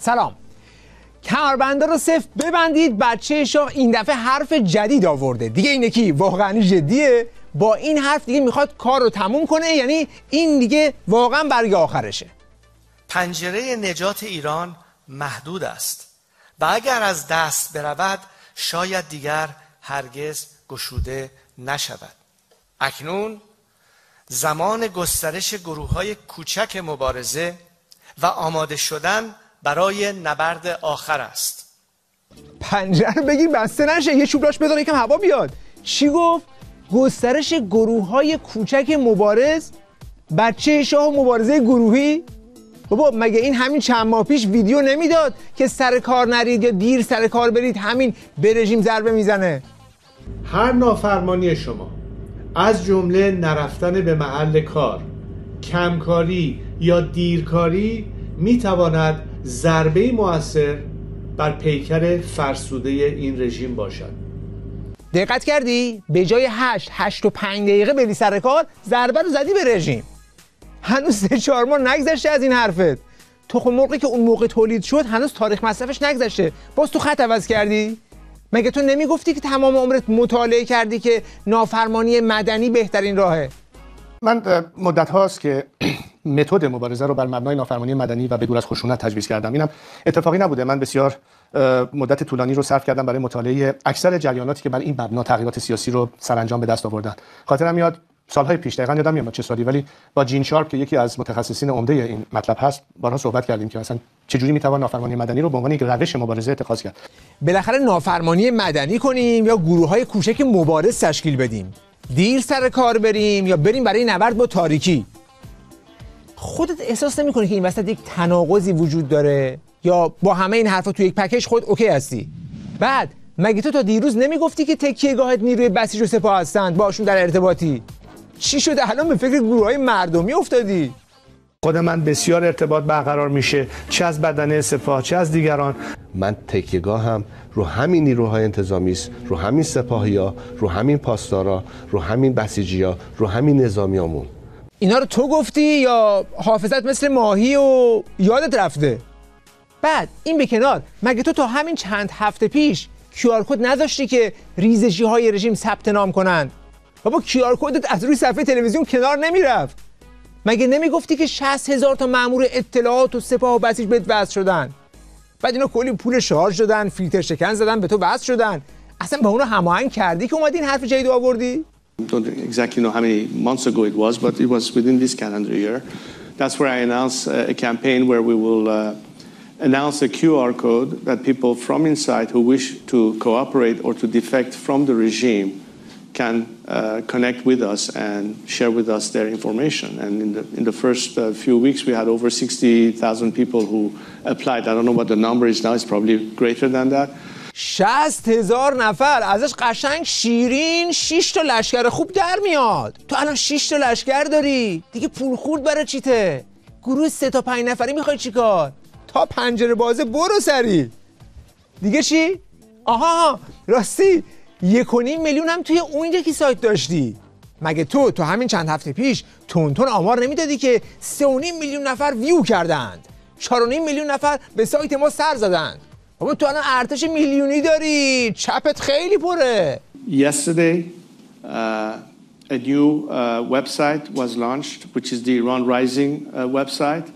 سلام. کمربندا رو صفر ببندید. بچه شاه این دفعه حرف جدید آورده. دیگه اینه کی واقعا جدیه. با این حرف دیگه میخواد کار رو تموم کنه، یعنی این دیگه واقعا برگ آخرشه. پنجره نجات ایران محدود است و اگر از دست برود شاید دیگر هرگز گشوده نشود. اکنون زمان گسترش گروه‌های کوچک مبارزه و آماده شدن برای نبرد آخر است. پنجره رو بگیر بسته نشه، یه چوب راش بذار یکم هوا بیاد. چی گفت؟ گسترش گروه‌های کوچک مبارز؟ بچه شاه مبارزه گروهی؟ بابا مگه این همین چند ماه پیش ویدیو نمیداد که سر کار نرید یا دیر سر کار برید همین به رژیم ضربه میزنه؟ هر نافرمانی شما از جمله نرفتن به محل کار، کمکاری یا دیرکاری میتواند ضربه مؤثر بر پیکر فرسوده این رژیم باشد. دقت کردی؟ به جای 8 و 5 دقیقه بری سر کار ضربه رو زدی به رژیم. هنوز 3-4 ماه نگذشته از این حرفت. تخم مرغی که اون موقع تولید شد هنوز تاریخ مصرفش نگذشته، باز تو خط عوض کردی؟ مگه تو نمیگفتی که تمام عمرت مطالعه کردی که نافرمانی مدنی بهترین راهه؟ من مدت هاست که متد مبارزه رو بر مبنای نافرمانی مدنی و به دور از خشونت تجویز کردم. اینم اتفاقی نبوده. من بسیار مدت طولانی رو صرف کردم برای مطالعه اکثر جریاناتی که بر این مبنا تغییرات سیاسی رو سرانجام به دست آوردن. خاطرم میاد سالهای پیش، دقیقاً یادم نمیاد چه سالی، ولی با جین شارپ که یکی از متخصصین عمده این مطلب هست بارها صحبت کردیم که اصلا چجوری میتوان نافرمانی مدنی رو به عنوان یک روش مبارزه اتخاذ کرد. بالاخره نافرمانی مدنی کنیم یا گروه‌های کوچک مبارز تشکیل بدیم؟ دیر سر کار بریم یا بریم برای نبرد با تاریکی؟ خودت احساس نمی‌کنی که این وسط یک تناقضی وجود داره یا با همه این حرفا تو یک پکیج خود اوکی هستی؟ بعد مگه تو تا دیروز نمیگفتی که تکیهگاهت نیروی بسیج و سپاه هستند، باشون در ارتباطی؟ چی شده الان به فکر گروه‌های مردمی افتادی؟ خود من بسیار ارتباط برقرار میشه، چه از بدنه سپاه چه از دیگران. من تکیه‌گاهم رو همین نیروهای انتظامی است، رو همین سپاهی‌ها، رو همین پاسدارا، رو همین بسیجی‌ها، رو همین نظامیامون. اینا رو تو گفتی یا حافظت مثل ماهی و یادت رفته؟ بعد این به کنار، مگه تو تا همین چند هفته پیش QR کد نذاشتی که ریزشی‌های رژیم ثبت نام کنن؟ بابا QR کدت از روی صفحه تلویزیون کنار نمیرفت. مگه نمیگفتی که 60,000 تا مأمور اطلاعات و سپاه و بسیج بهت وصل شدن؟ بعد اینا کلی پول شارژ دادن، فیلتر شکن زدن، به تو وصل شدن. اصلا با اونو هماهنگ کردی که اومدی این حرف جدید آوردی؟ Don't exactly know how many months ago it was, but it was within this calendar year. That's where I announced a campaign where we will announce a QR code that people from inside who wish to cooperate or to defect from the regime can connect with us and share with us their information. And in the first few weeks, we had over 60,000 people who applied. I don't know what the number is now. It's probably greater than that. 60,000 نفر، ازش قشنگ شیرین 6 تا لشکر خوب در میاد. تو الان 6 تا لشکر داری دیگه، پول خورد برای چیته؟ گروه 3 تا 5 نفری میخوای چیکار؟ تا پنجره بازه برو سری. دیگه چی؟ آها راستی 1.5 میلیون هم توی اون یکی سایت داشتی. مگه تو همین چند هفته پیش تون آمار نمیدادی که 3.5 میلیون نفر ویو کردند، 4.5 میلیون نفر به سایت ما سر زدند؟ بابا تو الان ارتش میلیونی داری، چپت خیلی پره. Yesterday, a new website was launched, which is the Iran Rising website.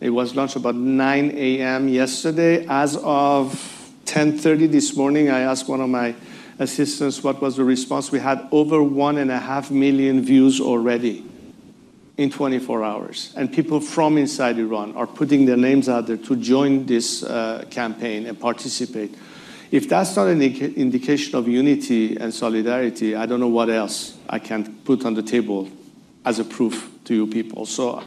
It was launched about 9 a.m. yesterday. As of 10:30 this morning, I asked one of my assistants what was the response. We had over 1.5 million views already in 24 hours. And people from inside Iran are putting their names out there to join this campaign and participate. If that's not an indication of unity and solidarity, I don't know what else I can put on the table as a proof to you people. So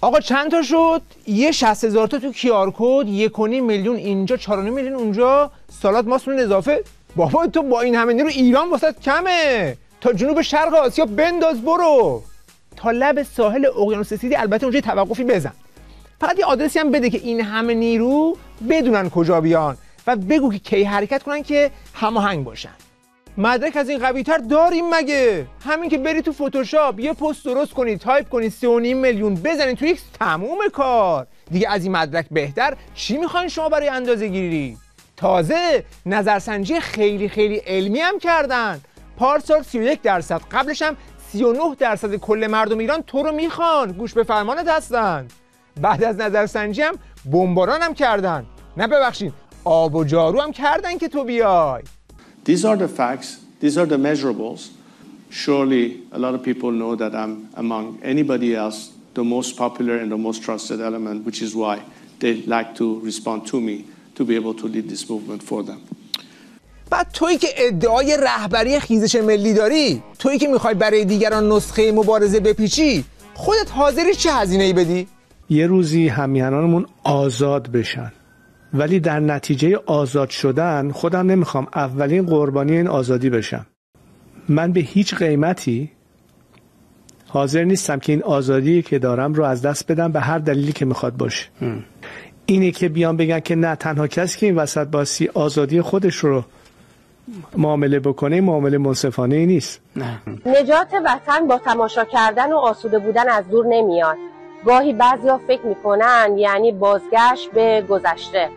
آقا چند تا شد؟ یه 60,000 تا تو QR کد، 1.5 میلیون اینجا، 4.5 میلیون اونجا، سالاد ماستون اضافه. بابا تو با این همه نیرو ایران واسط کمه. تا جنوب شرق آسیا بنداز برو. تا لب ساحل اقیانوس سیدی، البته اونجا توقفی بزن. فقط یه آدرسی هم بده که این همه نیرو بدونن کجا بیان و بگو که کی حرکت کنن که هماهنگ باشن. مدرک از این قوی تر داریم مگه؟ همین که بری تو فتوشاپ یه پست درست کنی، تایپ کنی 3.5 میلیون بزنی تو ایکس، تموم کار. دیگه از این مدرک بهتر چی میخواین شما برای اندازه گیری؟ تازه نظرسنجی خیلی خیلی علمی هم کردن. پارسال 31%، قبلش هم 39% کل مردم ایران تو رو میخوان، گوش به فرمانت هستن. بعد از نظرسنجی هم بمباران هم کردن، نه ببخشید آب و جارو هم کردن که تو بیای. These are the facts, these are the measurables. Surely a lot of people know that I'm among anybody else the most popular and the most trusted element, which is why they like to respond to me to be able to lead this movement for them. بعد تویی که ادعای رهبری خیزش ملی داری، تویی که میخوای برای دیگران نسخه مبارزه بپیچی، خودت حاضری چه هزینه‌ای بدی؟ یه روزی همیهنانمون آزاد بشن، ولی در نتیجه آزاد شدن خودم نمیخوام اولین قربانی این آزادی بشم. من به هیچ قیمتی حاضر نیستم که این آزادی که دارم رو از دست بدم به هر دلیلی که میخواد باشه. اینه که بیان بگن که نه، تنها کسی که این وسط باسی آزادی خودش رو معامله بکنه، معامله منصفانه ای نیست. نجات وطن با تماشا کردن و آسوده بودن از دور نمیاد. گاهی بعضیا فکر میکنن یعنی بازگشت به گذشته،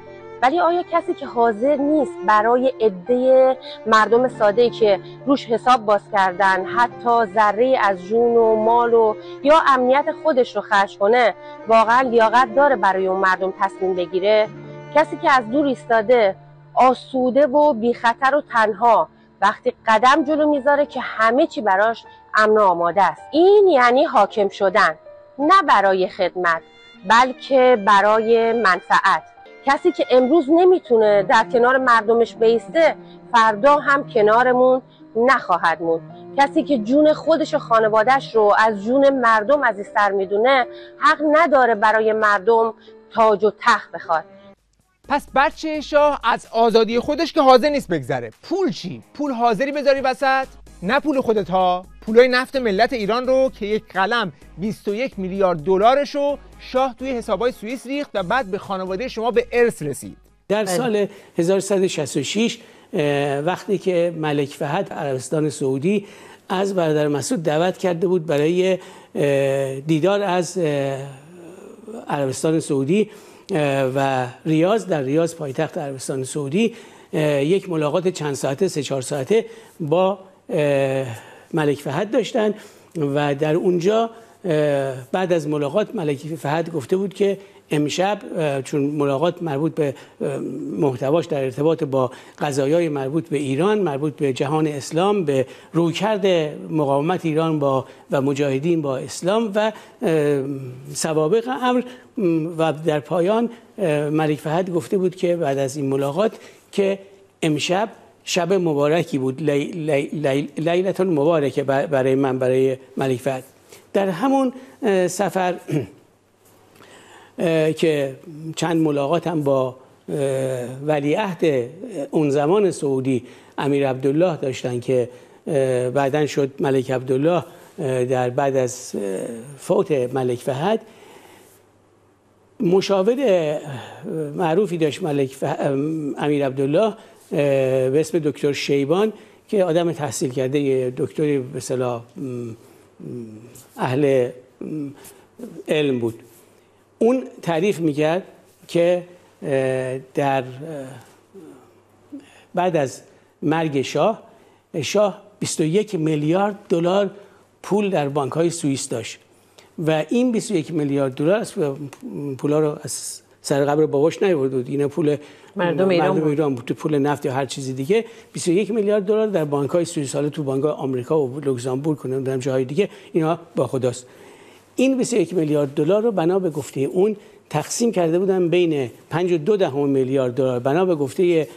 ولی آیا کسی که حاضر نیست برای عده مردم ساده‌ای که روش حساب باز کردن حتی ذره از جون و مال و یا امنیت خودش رو خرج کنه، واقعا لیاقت داره برای اون مردم تصمیم بگیره؟ کسی که از دور ایستاده آسوده و بی خطر و تنها وقتی قدم جلو میذاره که همه چی براش امن و آماده است. این یعنی حاکم شدن، نه برای خدمت بلکه برای منفعت. کسی که امروز نمیتونه در کنار مردمش بیسته، فردا هم کنارمون نخواهد موند. کسی که جون خودش و خانوادهش رو از جون مردم عزیزتر میدونه، حق نداره برای مردم تاج و تخت بخواد. پس بچه شاه از آزادی خودش که حاضر نیست بگذره. پول چی؟ پول حاضری بذاری وسط؟ نه پول خودت ها، پولای نفت ملت ایران رو که یک قلم 21 میلیارد دلارشو شاه توی حسابای سوئیس ریخت و بعد به خانواده شما به ارث رسید. در سال 1166 وقتی که ملک فهد عربستان سعودی از برادر مسعود دعوت کرده بود برای دیدار از عربستان سعودی و ریاض، در ریاض پایتخت عربستان سعودی، یک ملاقات چند ساعته 3-4 ساعته با ملک فهد داشتن و در اونجا بعد از ملاقات ملک فهد گفته بود که امشب، چون ملاقات مربوط به محتواش در ارتباط با قضایای مربوط به ایران، مربوط به جهان اسلام، به رویکرد مقاومت ایران با و مجاهدین با اسلام و سوابق امر، و در پایان ملک فهد گفته بود که بعد از این ملاقات که امشب شب مبارکی بود، لیلتون مبارکه برای من، برای ملک فهد. در همون سفر که چند ملاقات هم با ولیعهد اون زمان سعودی امیر عبدالله داشتن که بعداً شد ملک عبدالله در بعد از فوت ملک فهد، مشاور معروفی داشت امیر عبدالله به اسم دکتر شیبان که آدم تحصیل کرده، دکتری به اصطلاح اهل علم بود. اون تعریف میکرد که در بعد از مرگ شاه 21 میلیارد دلار پول در بانک‌های سوئیس داشت و این 21 میلیارد دلار از پولا رو از سر قبر باباش نیاورده بود، این پول مردم ایران بود، پول نفت یا هر چیزی دیگه. 21 میلیارد دلار در بانک‌های سوئیس، حالا تو بانک‌های آمریکا و لوکزامبورگ و نمیدونم جاهای دیگه، اینا با خداست. این 21 میلیارد دلار رو بنا به گفته اون تقسیم کرده بودن بین 5.2 میلیارد دلار، بنا به گفته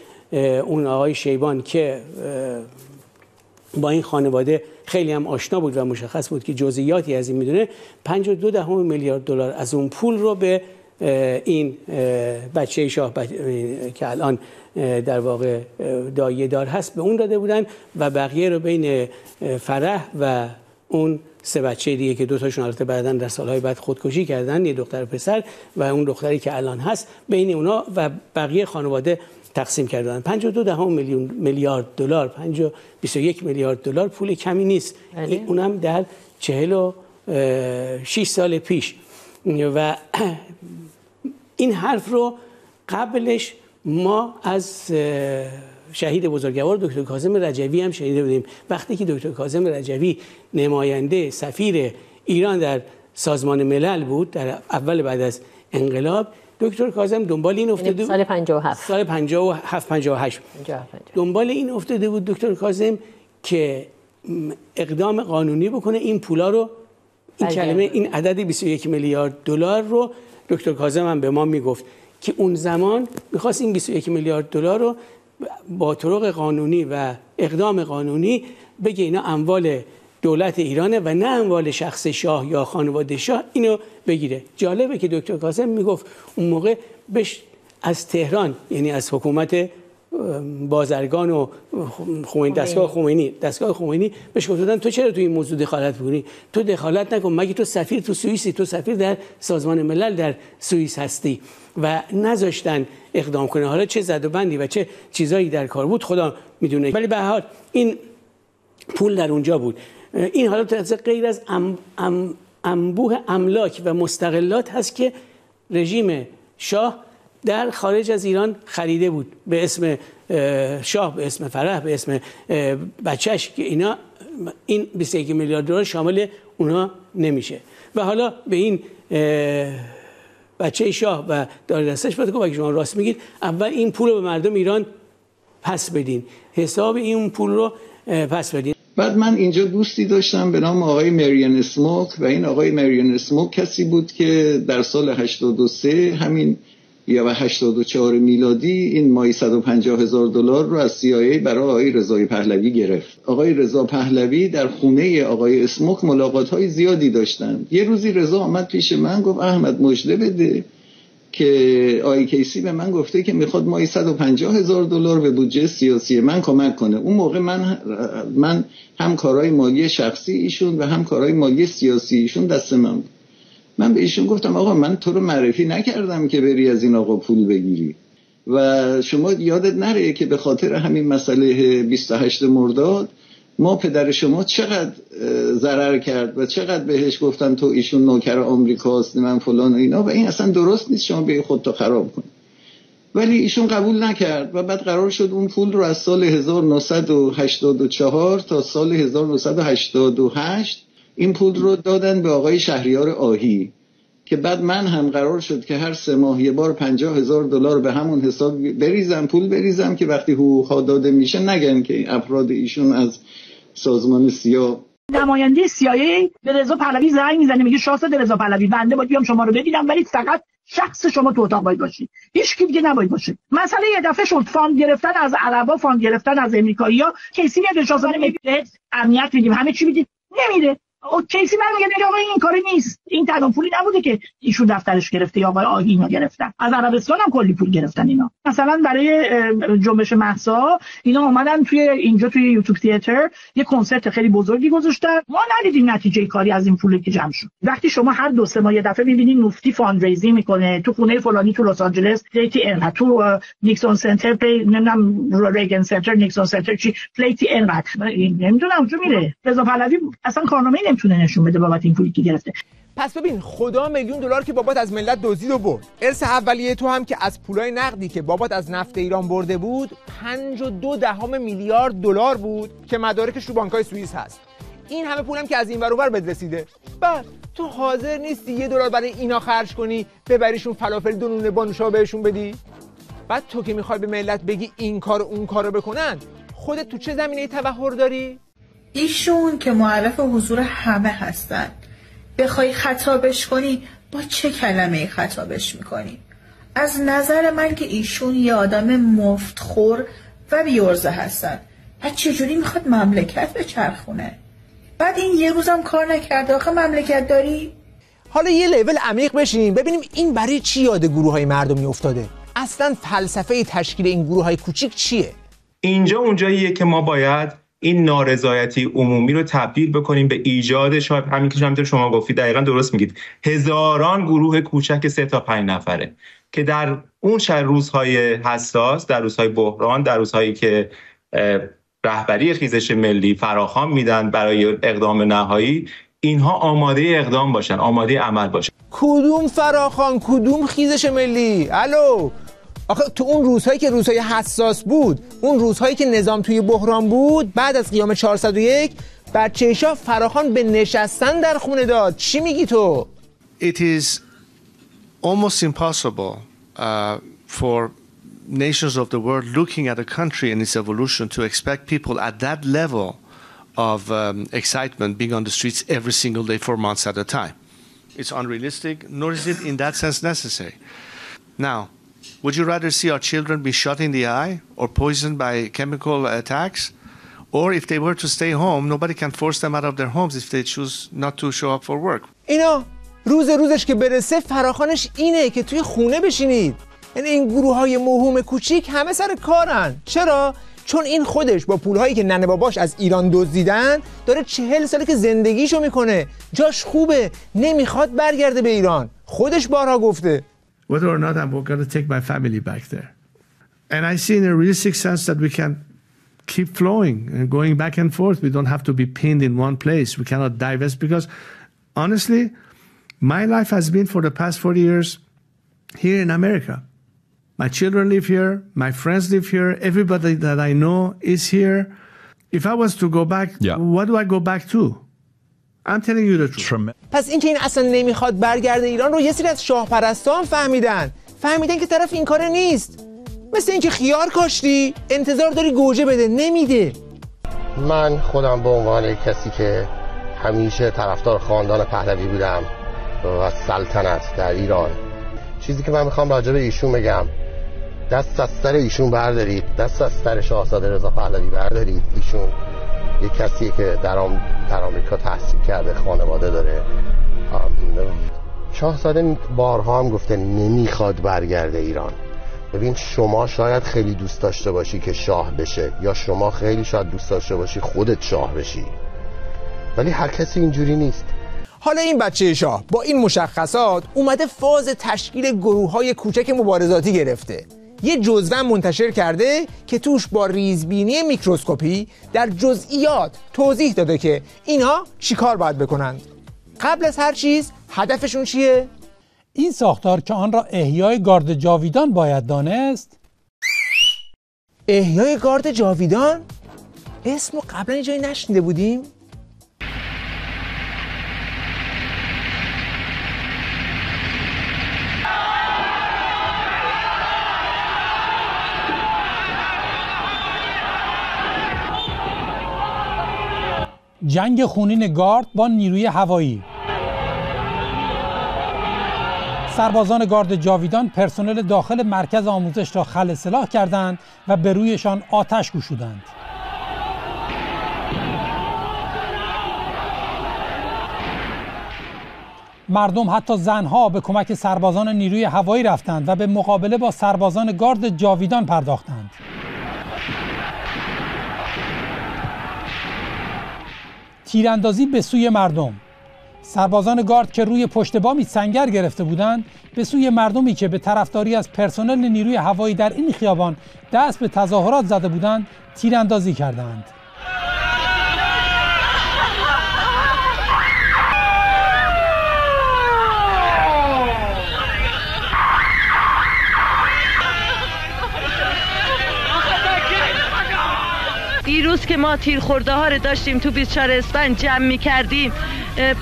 اون آقای شیبان که با این خانواده خیلی هم آشنا بود و مشخص بود که جزئیاتی از این میدونه. 5.2 میلیارد دلار از اون پول رو به این بچه شاه که الان در واقع دایه دار هست به اون داده بودن و بقیه رو بین فرح و اون 3 بچه دیگه که 2 تاشون البته بعداً در سالهای بعد خودکشی کردن، یه دختر و پسر و اون دختری که الان هست، بین اونا و بقیه خانواده تقسیم کردن. 5.2 میلیارد دلار، 21 میلیارد دلار پول کمی نیست. اونم در 46 سال پیش. و این حرف رو قبلش ما از شهید بزرگوار دکتر کاظم رجوی هم شنیده بودیم. وقتی که دکتر کاظم رجوی نماینده سفیر ایران در سازمان ملل بود در اول بعد از انقلاب، دکتر کاظم دنبال این افتاده بود، سال 57 دنبال این افتاده بود دکتر کاظم که اقدام قانونی بکنه این پولا رو، این کلمه، این عدد 21 میلیارد دلار رو دکتر کاظم هم به ما میگفت که اون زمان میخواست این 21 میلیارد دلار رو با طرق قانونی و اقدام قانونی بگه اینا اموال دولت ایرانه و نه اموال شخص شاه یا خانواده شاه، اینو بگیره. جالبه که دکتر کاظم میگفت اون موقع بهش از تهران، یعنی از حکومت بازرگان و دستگاه خمینی بهش گفتن تو چرا تو این موضوع دخالت می‌کنی؟ تو دخالت نکن، مگه تو سفیر تو سوئیسی، تو سفیر در سازمان ملل در سوئیس هستی. و نذاشتن اقدام کنه. حالا چه زد و بندی و چه چیزایی در کار بود خدا میدونه، ولی به هر حال این پول در اونجا بود. این حالا غیر از انبوه املاک و مستغلات هست که رژیم شاه در خارج از ایران خریده بود به اسم شاه، به اسم فرح، به اسم بچهش، که اینا این 21 میلیارد دلار شامل اونها نمیشه. و حالا به این بچه شاه و دار دستش باید که اگه شما راست میگید اول این پول رو به مردم ایران پس بدین، حساب این پول رو پس بدین. بعد من اینجا دوستی داشتم به نام آقای مریان اسموک و این آقای مریان اسموک کسی بود که در سال 83 همین یا 84 میلادی این ماهی $150,000 رو از CIA برای آقای رضا پهلوی گرفت. آقای رضا پهلوی در خونه آقای اسموک ملاقات‌های زیادی داشتن. یه روزی رضا آمد پیش من گفت احمد مژده بده که IKC به من گفته که میخواد ماهی $150,000 به بودجه سیاسی من کمک کنه. اون موقع من هم کارهای مالی شخصی ایشون و هم کارهای مالی سیاسی ایشون دست من بود. من به ایشون گفتم آقا من تو رو معرفی نکردم که بری از این آقا پول بگیری و شما یادت نره که به خاطر همین مسئله 28 مرداد ما پدر شما چقدر ضرر کرد و چقدر بهش گفتم تو ایشون نوکر آمریکاست من فلان و اینا و این اصلا درست نیست شما به خودتو خراب کن. ولی ایشون قبول نکرد و بعد قرار شد اون پول رو از سال 1984 تا سال 1988 این پول رو دادن به آقای شهریار آهی که بعد من هم قرار شد که هر 3 ماه یه بار $50,000 به همون حساب پول بریزم که وقتی حقوق‌ها داده میشه نگن که افراد ایشون از سازمان سیا. نماینده CIA به رضا پهلوی زنگ میزنه میگه شاهزاده رضا پهلوی بنده باید بیام شما رو ببینم ولی فقط شخص شما تو اتاق باید باشید، هیچ کی دیگه نباید باشه. مسئله یه دفعه شد فاند گرفتن از عربا، فاند گرفتن از امریکایی‌ها. کیسی میاد شاهزاده میگه امنیت میدیم همه چی میدیم، نمیده. کیسی برمیگه میگه آقا این کاری نیست، این تنها پولی نبوده که ایشون دفترش گرفته یا آقای آهی اینا گرفتن، از عربستان هم کلی پول گرفتن اینا. مثلا برای جنبش مهسا اینا اومدن اینجا توی یوتیوب تئاتر یه کنسرت خیلی بزرگی گذاشتن، ما ندیدیم نتیجه کاری از این پولی که جمع شد. وقتی شما هر 2-3 ماه یه دفعه می‌بینید مفتی فاندریزینگ میکنه تو خونه فلانی تو لس آنجلس، پلیتی انقدر، تو نیکسون سنتر نمیدونم ریگن سنتر نیکسون سنتر چی پلیتی انقدر، نمیدونم اونجا میره. رضا پهلوی اصلا کارنامه‌ای نمیتونه نشون بده بابت این پولی که گرفته. پس ببین خدا $1,000,000 که بابات از ملت دزدید و برد. ارث اولیه تو هم که از پولای نقدی که بابات از نفت ایران برده بود 5.2 میلیارد دلار بود که مدارکش رو بانک‌های سوئیس هست. این همه پولم که از این ور اون ور بهت رسیده. بعد تو حاضر نیستی $1 برای اینا خرج کنی، ببریشون فلافل دونونه بانوشا بهشون بدی؟ بعد تو که میخوای به ملت بگی این کار اون کارو بکنن، خودت تو چه زمینه‌ای تبحر داری؟ ایشون که معرف حضور همه هستن، بخوای خطابش کنی با چه کلمه‌ای خطابش میکنی؟ از نظر من که ایشون یه آدم مفتخور و بی‌عرضه هستن و چجوری میخواد مملکت بچرخونه؟ بعد این یه روزم کار نکرده، آخه مملکت داری؟ حالا یه لیول عمیق بشیم ببینیم این برای چی یاد گروه‌های مردمی افتاده؟ اصلا فلسفه تشکیل این گروه‌های کوچیک چیه؟ اینجا اونجاییه که ما باید این نارضایتی عمومی رو تبدیل بکنیم به ایجاد شاید همین که شما گفتید دقیقاً درست میگید، هزاران گروه کوچک 3 تا 5 نفره که در اون روزهای حساس، در روزهای بحران، در روزهایی که رهبری خیزش ملی فراخوان میدن برای اقدام نهایی، اینها آماده اقدام باشن، آماده عمل باشن. کدوم فراخوان، کدوم خیزش ملی؟ الو آخه تو اون روزهایی که روزهای حساس بود، اون روزهایی که نظام توی بحران بود، بعد از قیام 401 بچه شاه فراخوان به نشستن در خونه داد. چی میگی تو؟ It is almost impossible for nations of the world looking at a country and its evolution to expect people at that level of excitement being on the streets every single day for months at a time. It's unrealistic, nor is it in that sense necessary. Now, would you rather see our children be shot in the eye or poisoned by chemical attacks? Or if they were to stay home, nobody can force them out of their homes if they choose not to show up for work. اینا روزش که برسه فراخوانش اینه که توی خونه بشینید. یعنی این گروه‌های موهوم کوچیک همه سر کارن. چرا؟ چون این خودش با پولهایی که ننه باباش از ایران دزدیدن داره 40 ساله که زندگیشو میکنه. جاش خوبه، نمیخواد برگرده به ایران. خودش بارها گفته. Whether or not I'm going to take my family back there. And I see in a realistic sense that we can keep flowing and going back and forth. We don't have to be pinned in one place. We cannot divest because honestly, my life has been for the past 40 years here in America. My children live here. My friends live here. Everybody that I know is here. If I was to go back, what do I go back to? I'm telling you the truth. پس اینکه این اصلا نمیخواد برگرده ایران رو یه سری از شاه پرستان فهمیدن که طرف این کاره نیست. مثل اینکه خیار کاشتی انتظار داری گوجه بده، نمیده. من خودم به عنوان کسی که همیشه طرفدار خاندان پهلوی بودم و سلطنت در ایران، چیزی که من میخوام راجع به ایشون بگم، دست از سر ایشون بردارید، دست از سر شاهزاده رضا پهلوی بردارید. ایشون یک کسیه که در آمریکا تحصیل کرده، خانواده داره. شاهزاده بارها هم گفته نمیخواد برگرده ایران. ببین شما شاید خیلی دوست داشته باشی که شاه بشه، یا شما خیلی شاید دوست داشته باشی خودت شاه بشی، ولی هر کسی اینجوری نیست. حالا این بچه شاه با این مشخصات اومده فاز تشکیل گروه‌های کوچک مبارزاتی گرفته. یه جزوه منتشر کرده که توش با ریزبینی میکروسکوپی در جزئیات توضیح داده که اینها چیکار باید بکنند. قبل از هر چیز هدفشون چیه؟ این ساختار که آن را احیای گارد جاویدان باید دانست. احیای گارد جاویدان؟ اسمو قبلا یه جایی نشنیده بودیم؟ جنگ خونین گارد با نیروی هوایی. سربازان گارد جاویدان پرسنل داخل مرکز آموزش را خلع سلاح کردند و به رویشان آتش گشودند. مردم حتی زنها به کمک سربازان نیروی هوایی رفتند و به مقابله با سربازان گارد جاویدان پرداختند. تیراندازی به سوی مردم. سربازان گارد که روی پشت بامی سنگر گرفته بودند به سوی مردمی که به طرفداری از پرسنل نیروی هوایی در این خیابان دست به تظاهرات زده بودند تیراندازی کردند. دیروز که ما تیرخورده ها رو داشتیم تو 24 اسفند جمع می کردیم،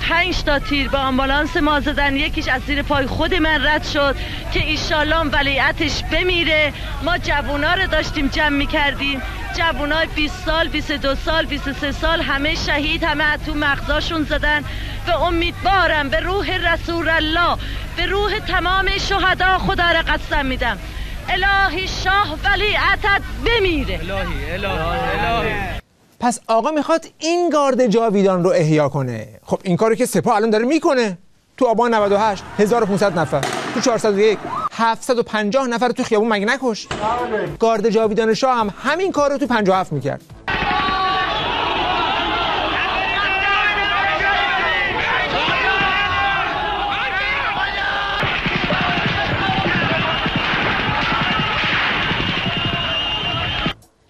5 تا تیر به آمبولانس ما زدن، یکیش از زیر پای خود من رد شد که ایشالله ولیعتش بمیره. ما جوونا رو داشتیم جمع می کردیم، جوونای 20 سال، 22 سال، 23 سال، همه شهید، همه تو مغزاشون زدن. و امیدوارم به روح رسول الله، به روح تمام شهدا خدا را قسم میدم الهی شاه ولیعتت بمیره. الهی. پس آقا میخواد این گارد جاویدان رو احیا کنه. خب این کارو که سپاه الان داره میکنه. تو آبان 98 1500 نفر، تو 401 750 نفر تو خیابون مگه نکش؟ گارد جاویدان شاه هم همین کار رو تو 57 میکرد.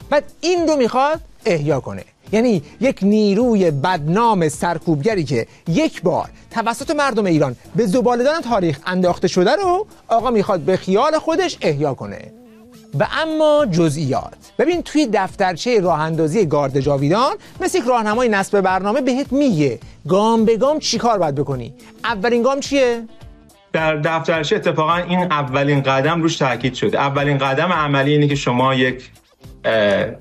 بعد این رو میخواد احیا کنه. یعنی یک نیروی بدنام سرکوبگری که یک بار توسط مردم ایران به زباله‌دان تاریخ انداخته شده رو آقا میخواد به خیال خودش احیا کنه. و اما جزئیات. ببین توی دفترچه راه اندازی گارد جاویدان مثل یک راهنمای نصب برنامه بهت میگه گام به گام چی کار باید بکنی. اولین گام چیه؟ در دفترچه اتفاقا این اولین قدم روش تاکید شده. اولین قدم عملی اینه که شما یک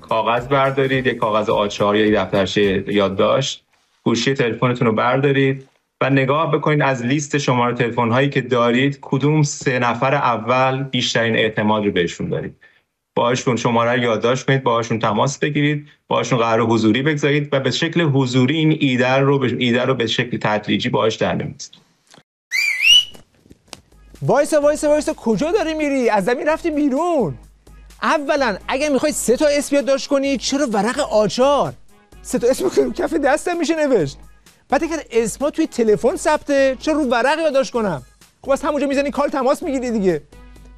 کاغذ بردارید، یک کاغذ آچار یا یک دفترچه یادداشت، گوشی تلفنتون رو بردارید و نگاه بکنید از لیست شماره تلفن هایی که دارید کدوم 3 نفر اول بیشترین اعتماد رو بهشون دارید. باهاشون شماره رو یادداشت کنید، باهاشون تماس بگیرید، باهاشون قرار حضوری بگذارید و به شکل حضوری این ایده رو به شکل تدریجی باهاش در بمیزید. وایسا کجا داری میری؟ از زمین رفتی بیرون. اولا اگه میخوای 3 تا اسم یادداشت کنی چرا ورق آچار؟ 3 تا اسم رو کف دستم میشه نوشت. بعد اگر اسما توی تلفن ثبته چرا رو ورق یادداشت کنم؟ خب از همونجا میزنی کال تماس میگیری دیگه.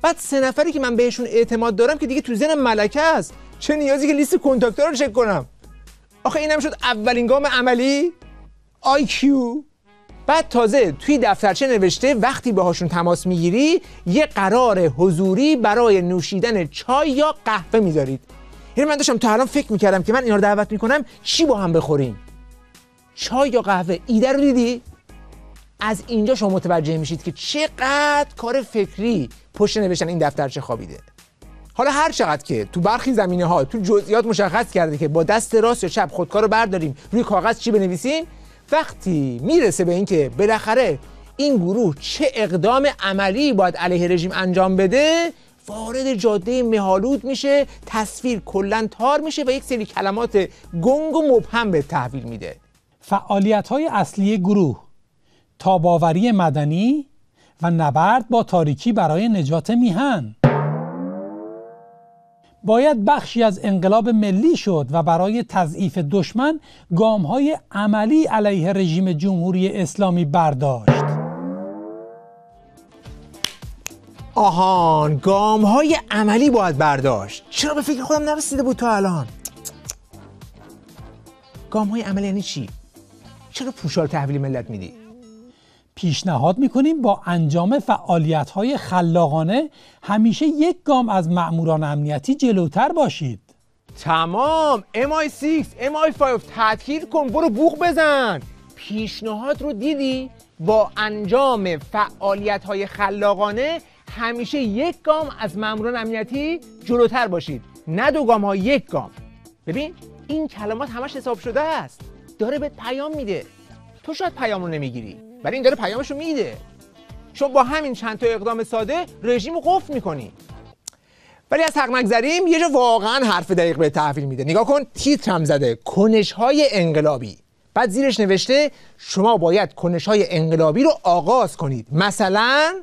بعد 3 نفری که من بهشون اعتماد دارم که دیگه تو ذهنم ملکه است، چه نیازی که لیست کنتاکت‌ها رو چک کنم؟ آخه اینم شد اولین گام عملی IQ. بعد تازه توی دفترچه نوشته وقتی باهاشون تماس میگیری یه قرار حضوری برای نوشیدن چای یا قهوه میذارید. یعنی من داشتم تا الان فکر میکردم که من اینا رو دعوت میکنم چی با هم بخوریم، چای یا قهوه. ایده رو دیدی؟ از اینجا شما متوجه میشید که چقدر کار فکری پشت نوشتن این دفترچه خوابیده. حالا هر چقدر که تو برخی زمینه‌ها تو جزئیات مشخص کرده که با دست راست یا چپ خودکار رو برداریم روی کاغذ چی بنویسیم، وقتی میرسه به اینکه بالاخره این گروه چه اقدام عملی باید علیه رژیم انجام بده، وارد جاده مه‌آلود میشه، تصویر کلاً تار میشه و یک سری کلمات گنگ و مبهم به تحویل میده. فعالیت‌های اصلی گروه: تاب‌آوری مدنی و نبرد با تاریکی برای نجات میهن. باید بخشی از انقلاب ملی شد و برای تضعیف دشمن گام‌های عملی علیه رژیم جمهوری اسلامی برداشت. آهان، گام‌های عملی باید برداشت. چرا به فکر خودم نرسیده بود تا الان؟ گام‌های عملی یعنی چی؟ چرا پوشال تحویل ملت میدی؟ پیشنهاد میکنیم با انجام فعالیت‌های خلاقانه همیشه یک گام از مأموران امنیتی جلوتر باشید. تمام. MI6 MI5 تدخیر کن، برو بوق بزن. پیشنهاد رو دیدی؟ با انجام فعالیت‌های خلاقانه همیشه یک گام از مأموران امنیتی جلوتر باشید، نه 2 گام ها، 1 گام. ببین این کلمات همش حساب شده است، داره بهت پیام میده. تو شاید پیام رو نمیگیری ولی این داره پیامش رو میده. شما با همین چند تا اقدام ساده رژیم رو قفل میکنی. ولی از حق نگذریم، یه جا واقعا حرف دقیق به تحویل میده. نگاه کن، تیترم زده کنش‌های انقلابی، بعد زیرش نوشته شما باید کنش‌های انقلابی رو آغاز کنید، مثلا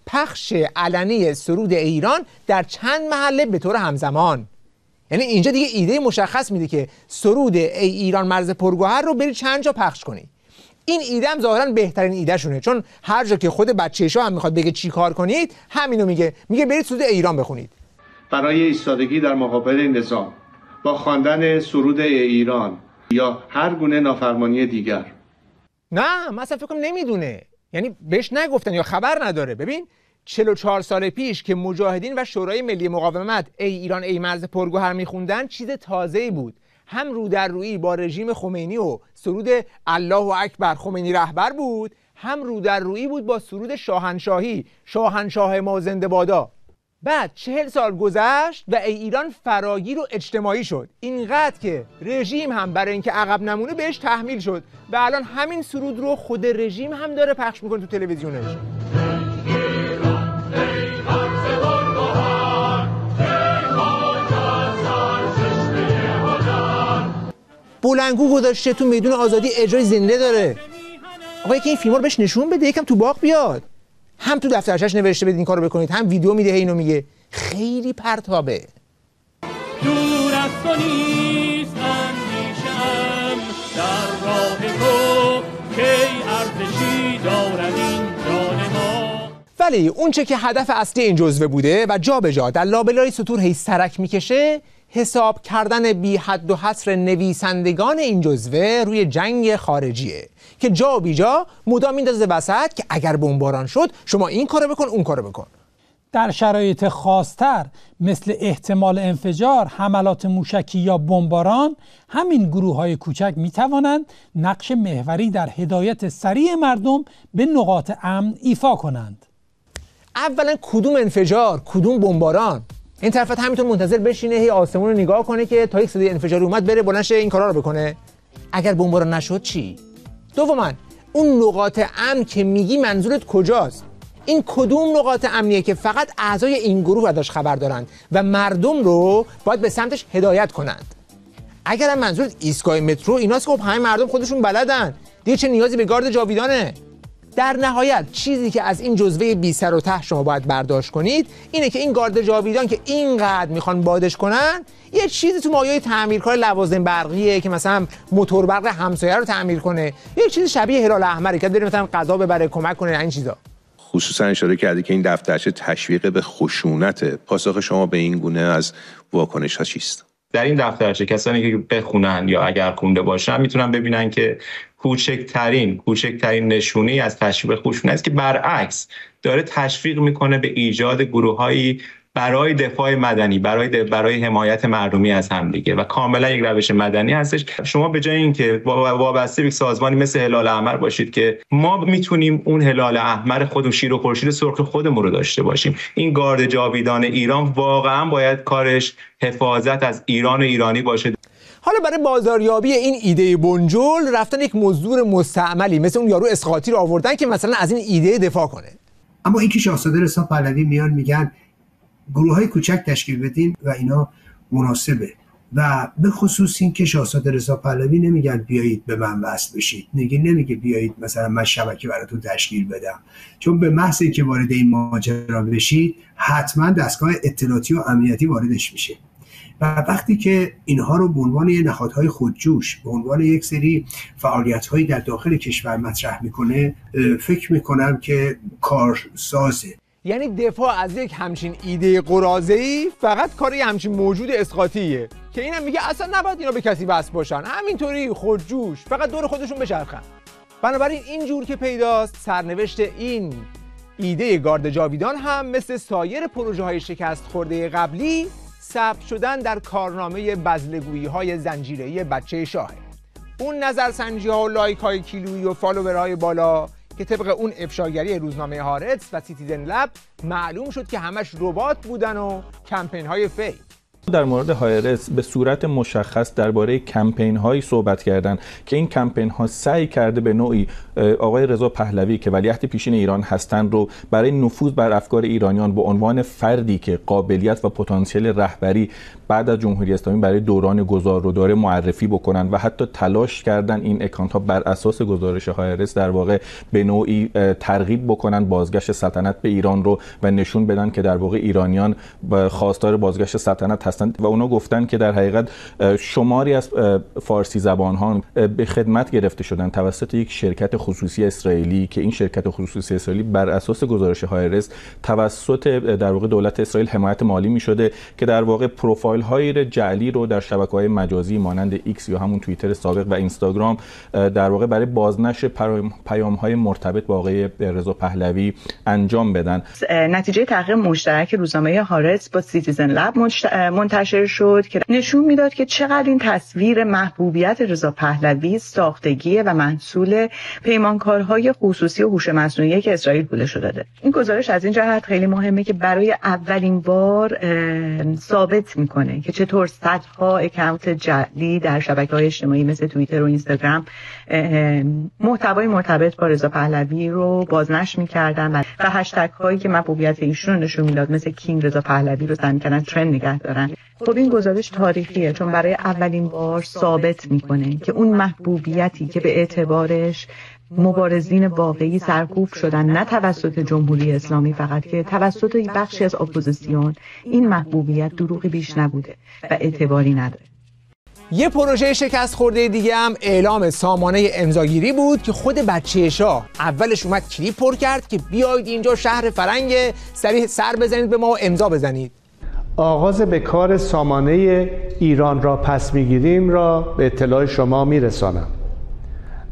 پخش علنی سرود ایران در چند محله به طور همزمان. یعنی اینجا دیگه ایده مشخص میده که سرود ای ایران مرز پرگوهر رو بری چند جا پخش کنی. این ایده هم ظاهرا بهترین ایده شونه، چون هر جا که خود بچه‌شا هم میخواد بگه چی کار کنید همینو میگه برید سرود ایران بخونید. برای ایستادگی در مقابل نظام با خواندن سرود ای ایران یا هر گونه نافرمانی دیگر. نه مثلا فکر کنم نمیدونه، یعنی بهش نگفتن یا خبر نداره. ببین 44 سال پیش که مجاهدین و شورای ملی مقاومت ای ایران ای مرز پرگوهر میخوندن چیز تازه‌ای بود. هم رو در رویی با رژیم خمینی و سرود الله اکبر خمینی رهبر بود، هم رو در رویی بود با سرود شاهنشاهی شاهنشاه ما زنده بادا. بعد 40 سال گذشت و ای ایران فراگیر و اجتماعی شد، اینقدر که رژیم هم برای اینکه عقب نمونه بهش تحمیل شد و الان همین سرود رو خود رژیم هم داره پخش میکنه تو تلویزیونش. بلندگو گذاشته تو میدون آزادی اجرای زنده داره. آقا یکی این فیلم رو بهش نشون بده، یکم تو باغ بیاد. هم تو دفترچش نوشته بدین این کارو بکنید، هم ویدیو میده اینو میگه. خیلی پرتابه. دور از تو نیست اندیشم در راه تو کی ارزشی دارد این جان ما. ولی اون چه که هدف اصلی این جزوه بوده و جا به جا در لابلای سطور هی سرک میکشه، حساب کردن بی حد و حصر نویسندگان این جزوه روی جنگ خارجیه که جا بی جا مدام میندازه وسط که اگر بمباران شد شما این کارو بکن اون کارو بکن. در شرایط خاص‌تر مثل احتمال انفجار، حملات موشکی یا بمباران، همین گروه‌های کوچک می‌توانند نقش محوری در هدایت سریع مردم به نقاط امن ایفا کنند. اولا کدوم انفجار، کدوم بمباران؟ این طرفت همینطور منتظر بشینه هی آسمون رو نگاه کنه که تا یک صدای انفجاری اومد بره بلند شه این کارا رو بکنه؟ اگر بمباران نشد چی؟ دوما اون نقاط امن که میگی منظورت کجاست؟ این کدوم نقاط امنیه که فقط اعضای این گروه ازش خبر دارند و مردم رو باید به سمتش هدایت کنند؟ اگر هم منظورت ایستگاه مترو ایناست که خب همه مردم خودشون بلدن، دیگه چه نیازی به گارد جاویدانه؟ در نهایت چیزی که از این جزوه بی سر و ته شما باید برداشت کنید اینه که این گارد جاویدان که اینقدر میخوان بادش کنن یه چیزی تو مایه تعمیرکار لوازم برقیه که مثلا موتور برق همسایه رو تعمیر کنه، یه چیزی شبیه هلال احمره که بره مثلا غذا ببره کمک کنه این چیزا. خصوصا اشاره کردی که این دفترچه تشویق به خشونت. پاسخ شما به این گونه از واکنش ها چیست؟ در این دفترچه کسانی که بخونن یا اگر خونده باشن میتونن ببینن که کوچکترین نشونی از تشویق خشونت است که برعکس داره تشویق میکنه به ایجاد گروه‌هایی برای دفاع مدنی، برای حمایت مردمی از همدیگه و کاملا یک روش مدنی هستش. شما به جای اینکه وابسته به سازمانی مثل هلال احمر باشید که ما میتونیم اون هلال احمر خودمون شیر و خورشید سرخ خودمون رو داشته باشیم، این گارد جاویدان ایران واقعا باید کارش حفاظت از ایران و ایرانی باشه. حالا برای بازاریابی این ایده بنجل رفتن یک مزدور مستعملی مثل اون یارو اسقاطی رو آوردن که مثلا از این ایده دفاع کنه. اما اینکه شاهزاده رضا پهلوی میان میگن گروه‌های کوچک تشکیل بدین و اینا مناسبه، و به خصوص این که شاهزاده رضا پهلوی نمیگن بیایید به من وصل بشید، نمیگه بیایید مثلا من شبکه براتون تشکیل بدم، چون به محض اینکه وارد این ماجرا بشید حتما دستگاه اطلاعاتی و امنیتی واردش میشه و وقتی که اینها رو به عنوان نهادهای خودجوش به عنوان یک سری فعالیت‌هایی در داخل کشور مطرح میکنه، فکر میکنم که کارسازه. یعنی دفاع از یک همچین ایده قراضه‌ای فقط کار یه همچین موجود اسقاطیه که اینم میگه اصلا نباید اینا به کسی وصل باشن، همینطوری خودجوش فقط دور خودشون بچرخن. بنابراین اینجور که پیداست سرنوشت این ایده گارد جاویدان هم مثل سایر پروژه‌های شکست خورده قبلی ثبت شدن در کارنامه بزلگویی‌های زنجیره‌ای بچه شاهه. اون نظرسنجی‌ها و لایک‌های کیلویی و فالوورهای بالا که طبق اون افشاگری روزنامه هارتز و سیتیزن لب معلوم شد که همش ربات بودن و کمپین‌های فیک. در مورد هایرس به صورت مشخص درباره کمپین هایی صحبت کردن که این کمپین ها سعی کرده به نوعی آقای رضا پهلوی که ولیعهد پیشین ایران هستند رو برای نفوذ بر افکار ایرانیان به عنوان فردی که قابلیت و پتانسیل رهبری بعد از جمهوری اسلامی برای دوران گذار رو داره معرفی بکنن و حتی تلاش کردن این اکانت ها بر اساس گزارش هایرس در واقع به نوعی ترغیب بکنن بازگشت سلطنت به ایران رو و نشون بدن که در واقع ایرانیان خواستار بازگشت سلطنت هستند و اونا گفتن که در حقیقت شماری از فارسی زبان ها به خدمت گرفته شدن توسط یک شرکت خصوصی اسرائیلی که این شرکت خصوصی اسرائیلی بر اساس گزارش هایرس توسط در واقع دولت اسرائیل حمایت مالی می شده که در واقع پروفایل های جعلی رو در شبکه‌های مجازی مانند ایکس یا همون توییتر سابق و اینستاگرام در واقع برای بازنشر پیام‌های مرتبط با آقای رضا پهلوی انجام بدن. نتیجه تحقیق مشترک روزنامه هارتز با سیتیزن لب منتشر شد که نشون میداد که چقدر این تصویر محبوبیت رضا پهلوی ساختگیه و محصول پیمانکارهای خصوصی و هوش مصنوعی که اسرائیل پولش داده. این گزارش از این جهت خیلی مهمه که برای اولین بار ثابت میکنه که چطور صدها اکانت جعلی در شبکه‌های اجتماعی مثل توییتر و اینستاگرام محتوای مرتبط با رضا پهلوی رو بازنشر میکردن و هشتگ هایی که محبوبیت ایشون رو نشون میداد مثل کینگ رضا پهلوی رو سعی می‌کردن ترند نگه دارن. خب این گزارش تاریخیه چون برای اولین بار ثابت میکنه که اون محبوبیتی که به اعتبارش مبارزین واقعی سرکوب شدن نه توسط جمهوری اسلامی فقط که توسط بخشی از اپوزیسیون، این محبوبیت دروغی بیش نبوده و اعتباری نداره. یه پروژه شکست خورده دیگه هم اعلام سامانه امضاگیری بود که خود بچه شاه اولش اومد کلیپ پر کرد که بیایید اینجا شهر فرنگ، سریع سر بزنید به ما و امضا بزنید. آغاز به کار سامانه ایران را پس میگیریم را به اطلاع شما میرسانم.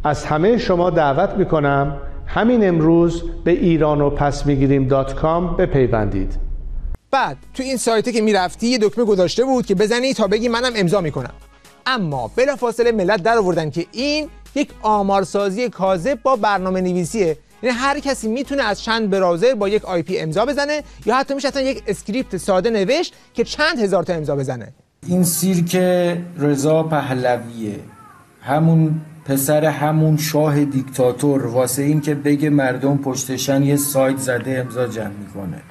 از همه شما دعوت میکنم همین امروز به iranopasmigirیم.com بپیوندید. بعد تو این سایتی که میرفتی یه دکمه گذاشته بود که بزنی تا بگی منم امضا میکنم. اما بلافاصله ملت در آوردن که این یک آمارسازی کاذب با برنامه نویسیه. یعنی هر کسی میتونه از چند براوزر با یک آی پی امضا بزنه یا حتی میشه اصلا یک اسکریپت ساده نوشت که چند هزار تا امضا بزنه. این سیرک رضا پهلویه، همون پسر همون شاه دیکتاتور، واسه این که بگه مردم پشتشن یه سایت زده امضا جمع میکنه.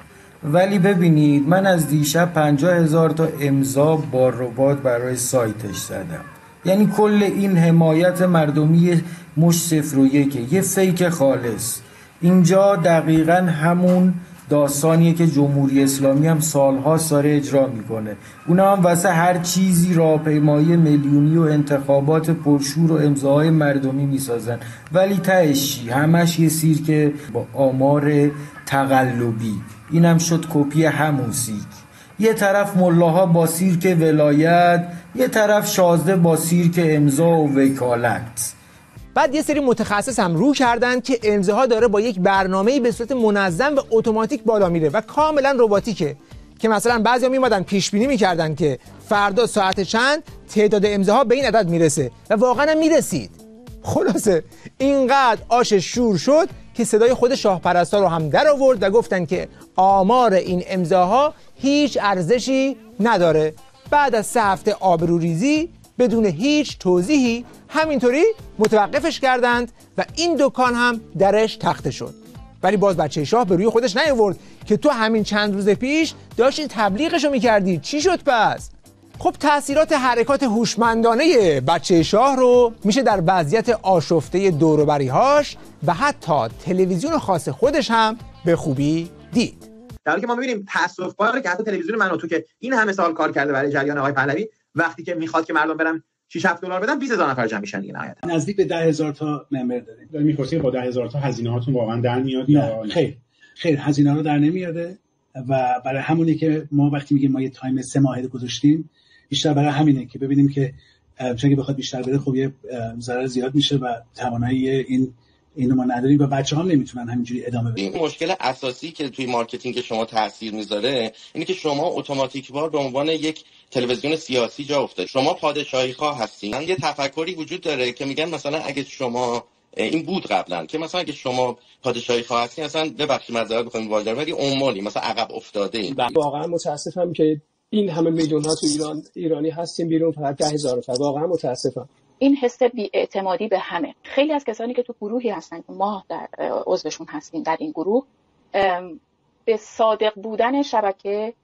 ولی ببینید من از دیشب 50,000 تا امضا با ربات برای سایتش زدم. یعنی کل این حمایت مردمی مش 0.1 یه فیک خالص. اینجا دقیقاً همون داستانیه که جمهوری اسلامی هم سالها ساره اجرا میکنه. اونا هم واسه هر چیزی راهپیمایی میلیونی و انتخابات پرشور و امضاهای مردمی میسازن، ولی تهش چی؟ همش یه سیرک با آمار تقلبی. اینم شد کپی همون سیرک. یه طرف ملاها با سیرک ولایت، یه طرف شازده با سیرک امضا و وکالت. بعد یه سری متخصص هم رو کردن که امضاها داره با یک برنامه‌ای به صورت منظم و اتوماتیک بالا میره و کاملا رباتیکه، که مثلا بعضیا میومدن پیش بینی میکردن که فردا ساعت چند تعداد امضاها به این عدد میرسه و واقعا هم میرسید. خلاصه اینقدر آش شور شد که صدای خود شاه پرستار رو هم در آورد و گفتن که آمار این امضاها هیچ ارزشی نداره. بعد از 3 هفته آبروریزی بدون هیچ توضیحی همینطوری متوقفش کردند و این دکان هم درش تخته شد. ولی باز بچه شاه به روی خودش نیاورد که تو همین چند روز پیش داشتی تبلیغشو میکردی. چی شد پس؟ خب تأثیرات حرکات هوشمندانه بچه شاه رو میشه در وضعیت آشفته دور و بری‌هاش و حتی تلویزیون خاص خودش هم به خوبی دید. در حالی که ما می‌بینیم تأسف‌باره که حتی تلویزیون من و تو که این همه سال کار کرده برای جریان آقای پهلوی، وقتی که میخواد که مردم برن 6-7 دلار بدن 20,000 نفر جمع میشن دیگه. نهایتا نزدیک به 10,000 تا ممبر داریم. داریم می‌پرسیم با 10,000 تا هزینه هاتون واقعا در میاد یا خیر هزینه رو در نمیاده و برای همونی که ما وقتی میگیم ما یه تایم 3 ماهه گذاشتیم بیشتر برای همینه که ببینیم که چون که بخواد بیشتر بره خب یه ضرر زیاد میشه و توانایی اینو ما نداریم و بچه‌ها نمیتونن همینجوری ادامه بدن. این مشکل اساسی که توی مارکتینگ شما تاثیر میذاره اینه که شما اتوماتیک وار به عنوان یک تلویزیون سیاسی جا افتاد. شما پادشاهی خواه هستین. یه تفکری وجود داره که میگن مثلا اگه شما این بود قبلا که مثلا اگه شما پادشاهی خواه هستین اصلا ببخشید معذرت می‌خوام واژه رو ولی عمالی مثلا عقب افتاده این. واقعا متاسفم که این همه میلیون ها تو ایرانی هستیم بیرون فقط 10,000 نفر. واقعا متاسفم. این حس بی‌اعتمادی به همه. خیلی از کسانی که تو گروهی هستن که ما در عضوشون هستیم در این گروه به صادق بودن شبکه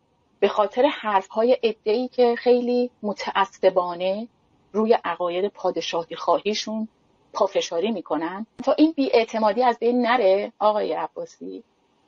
به خاطر حرف‌های عده‌ای که خیلی متعصبانه روی عقاید پادشاهی خواهیشون پافشاری میکنن تا این بی‌اعتمادی از بین نره. آقای عباسی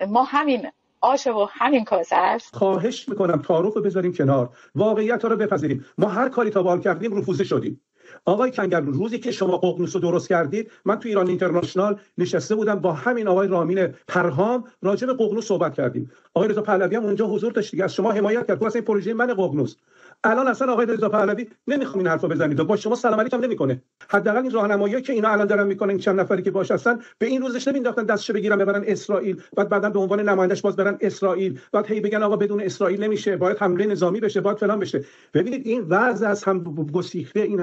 ما همین آشه و همین کاسه است. خواهش میکنم تعارف رو بذاریم کنار، واقعیت رو بپذیریم. ما هر کاری تا به حال کردیم رفوزه شدیم. آقای کنگرلو روزی که شما ققنوس رو درست کردید من تو ایران اینترنشنال نشسته بودم با همین آقای رامین پرهام راجع به ققنوس صحبت کردیم. آقای رضا پهلوی هم اونجا حضور داشت دیگه، از شما حمایت کرد. واسه این پروژه من ققنوس الان اصلا آقای رضا پهلوی نمیخوام این حرفو بزنید و با شما سلام علیکم نمیکنه. حداقل این راهنمایی که اینا الان دارن میکنن چند نفری که باش هستن به این روزش نمینداختن دستش بگیرن ببرن اسرائیل، بعدا به عنوان نمایندش باز برن اسرائیل، بعد هی بگن آقا بدون اسرائیل نمیشه، باید حمله نظامی بشه، باید فلان بشه. ببینید این وضع از هم گسیخته، این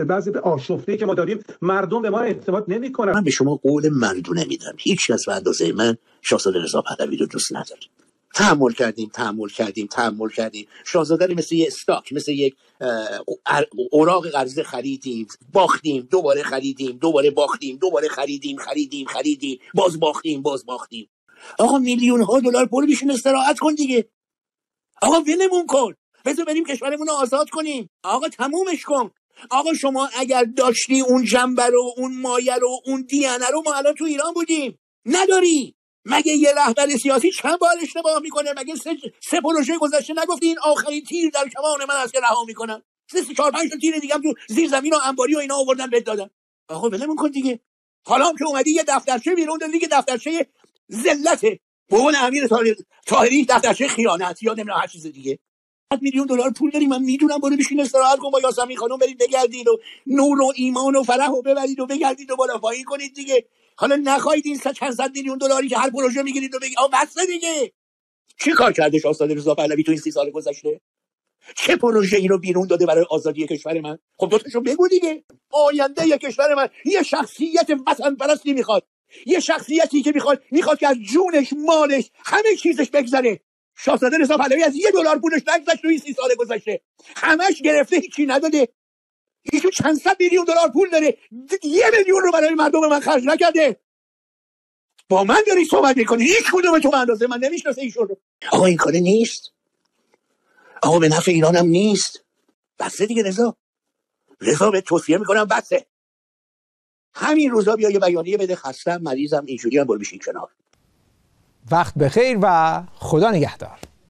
وضع آشفته که ما داریم، مردم به ما اعتماد نمیکنن. من به شما قول مردونه میدم، هیچ کس به اندازه من شاهزاده رضا پهلوی رو دوست نداره. تحمل کردیم. شاهزاده رو مثل یه استاک، مثل یک اوراق قرضه خریدیم، باختیم، دوباره خریدیم، دوباره باختیم، دوباره خریدیم، باز باختیم. آقا میلیون ها دلار پول بیشون استراحت کن دیگه. آقا ولمون کن، بذار بریم کشورمون رو آزاد کنیم. آقا تمومش کن. آقا شما اگر داشتی اون جنبه رو، اون مایه رو، اون دیانه رو، ما الان تو ایران بودیم. نداری. مگه یه رهبر سیاسی چند بار اشتباه میکنه؟ مگه سه پروژه گذشته نگفتی این آخرین تیر در کمان من است که رها میکنم؟ 4-5 تا تیر دیگه هم تو زیر زمین و انباری و اینا آوردن بهت دادن. آقا ولمون کن دیگه. حالا هم که اومدی یه دفترچه بیرون دادی که دفترچه ذلته. به قول امیر طاهری دفترچه خیانت یا نمیدونم هر چیز دیگه. میلیون دلار پول داری، من میدونم، برو بشین استراحت کن با یاسمین خانم، برید بگردید و نور و ایمان و فرح و ببرید و بگردید و بالا پایین کنید دیگه. حالا نخواهید این چند صد میلیون دلاری که هر پروژه میگیرید و بگید بس دیگه. چی کار کرده شاهزاده رضا پهلوی تو این 30 سال گذشته؟ چه پروژه ای رو بیرون داده برای آزادی کشور من؟ خب دوتاشو بگو دیگه. آینده ی کشور من یه شخصیت وطن پرستی میخواد، یه شخصیتی که میخواد که از جونش، مالش، همه چیزش بگذره. شاهزاده رضا پهلوی از $1 پولش نگذشت تو این 30 سال گذشته، همش گرفته، هیچی نداده. ایشون چند صد میلیون دلار پول داره، 1 میلیون رو برای مردم من خرج نکرده. با من داری صحبت میکنی، هیچ کدوم تو اندازه من نمیشناسه ایشون رو. آقا این کاره نیست، آقا به نفع ایران هم نیست. بسه دیگه رضا به توصیه میکنم بسه. همین روزا بیا یه بیانیه بده، خستم، مریضم، اینجوری هم برو بشین کنار. وقت بخیر و خدا نگهدار.